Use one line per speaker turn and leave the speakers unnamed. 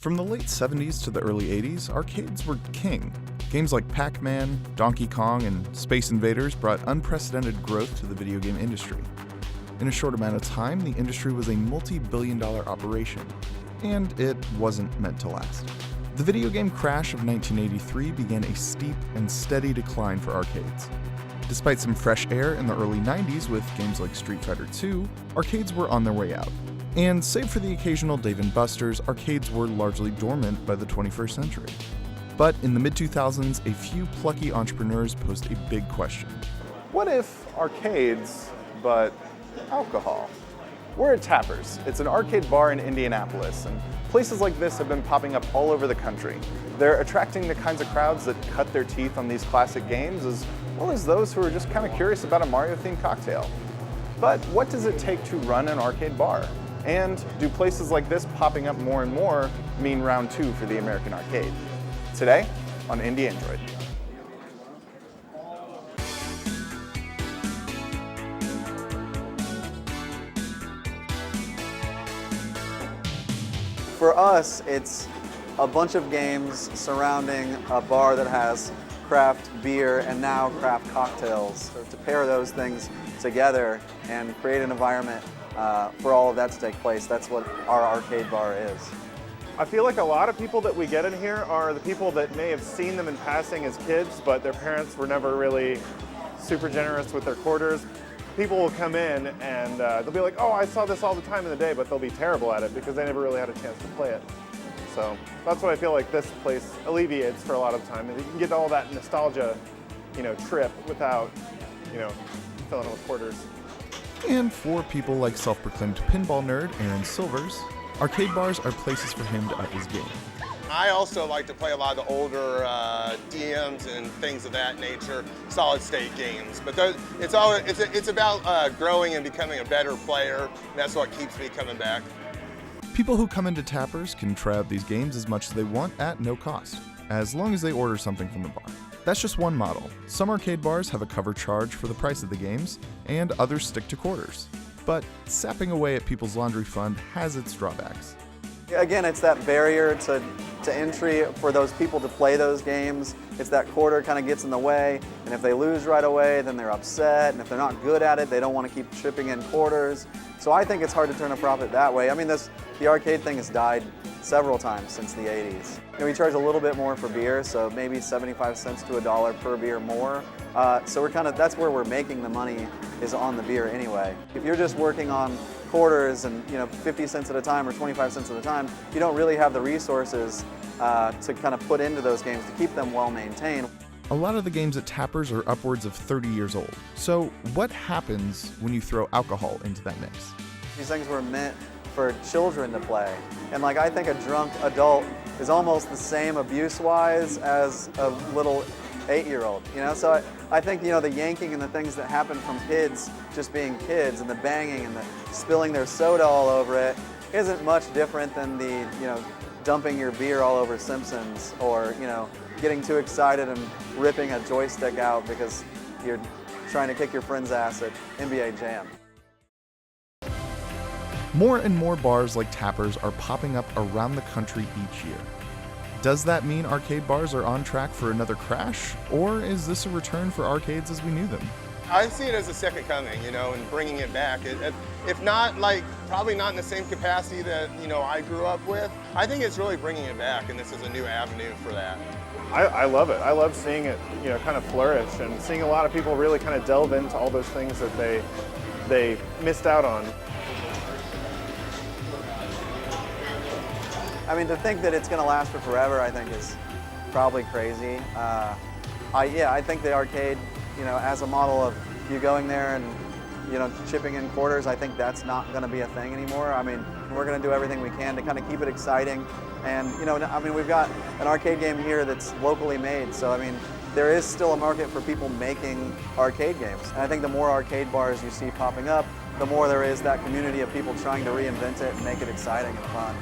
From the late 70s to the early 80s, arcades were king. Games like Pac-Man, Donkey Kong, and Space Invaders brought unprecedented growth to the video game industry. In a short amount of time, the industry was a multi-billion-dollar operation, and it wasn't meant to last. The video game crash of 1983 began a steep and steady decline for arcades. Despite some fresh air in the early 90s with games like Street Fighter II, arcades were on their way out. And save for the occasional Dave & Buster's, arcades were largely dormant by the 21st century. But in the mid-2000s, a few plucky entrepreneurs posed a big question.
What if arcades, but alcohol? We're at Tappers. It's an arcade bar in Indianapolis, and places like this have been popping up all over the country. They're attracting the kinds of crowds that cut their teeth on these classic games, as well as those who are just kind of curious about a Mario-themed cocktail. But what does it take to run an arcade bar? And do places like this popping up more and more mean round two for the American arcade? Today on Indi Android.
For us, it's a bunch of games surrounding a bar that has craft beer and now craft cocktails. So to pair those things together and create an environment for all of that to take place, that's what our arcade bar is.
I feel like a lot of people that we get in here are the people that may have seen them in passing as kids, but their parents were never really super generous with their quarters. People will come in and they'll be like, oh, I saw this all the time in the day, but they'll be terrible at it because they never really had a chance to play it. So that's what I feel like this place alleviates for a lot of time. And you can get all that nostalgia, trip without, filling it with quarters.
And for people like self-proclaimed pinball nerd Aaron Silvers, arcade bars are places for him to up his game.
I also like to play a lot of the older DMs and things of that nature, solid-state games. But it's about growing and becoming a better player. And that's what keeps me coming back.
People who come into Tappers can try out these games as much as they want at no cost, as long as they order something from the bar. That's just one model. Some arcade bars have a cover charge for the price of the games, and others stick to quarters. But sapping away at people's laundry fund has its drawbacks.
Again, it's that barrier to entry for those people to play those games. It's that quarter kind of gets in the way, and if they lose right away, then they're upset, and if they're not good at it, they don't want to keep chipping in quarters. So I think it's hard to turn a profit that way. I mean, the arcade thing has died several times since the 80s. We charge a little bit more for beer, so maybe 75 cents to $1 per beer more. So that's where we're making the money, is on the beer anyway. If you're just working on quarters and 50 cents at a time or 25 cents at a time, you don't really have the resources to kind of put into those games to keep them well maintained.
A lot of the games at Tappers are upwards of 30 years old. So what happens when you throw alcohol into that mix?
These things were meant for children to play. And I think a drunk adult is almost the same abuse-wise as a little 8-year-old, So I think, the yanking and the things that happen from kids just being kids, and the banging and the spilling their soda all over it isn't much different than the, dumping your beer all over Simpsons, or, getting too excited and ripping a joystick out because you're trying to kick your friend's ass at NBA Jam.
More and more bars like Tappers are popping up around the country each year. Does that mean arcade bars are on track for another crash, or is this a return for arcades as we knew them?
I see it as a second coming, and bringing it back. If not, probably not in the same capacity that, I grew up with. I think it's really bringing it back, and this is a new avenue for that.
I love it. I love seeing it, kind of flourish, and seeing a lot of people really kind of delve into all those things that they missed out on.
I mean, to think that it's going to last for forever, I think is probably crazy. I think the arcade, as a model of you going there and, chipping in quarters, I think that's not going to be a thing anymore. I mean, we're going to do everything we can to kind of keep it exciting. And, we've got an arcade game here that's locally made. So, there is still a market for people making arcade games. And I think the more arcade bars you see popping up, the more there is that community of people trying to reinvent it and make it exciting and fun.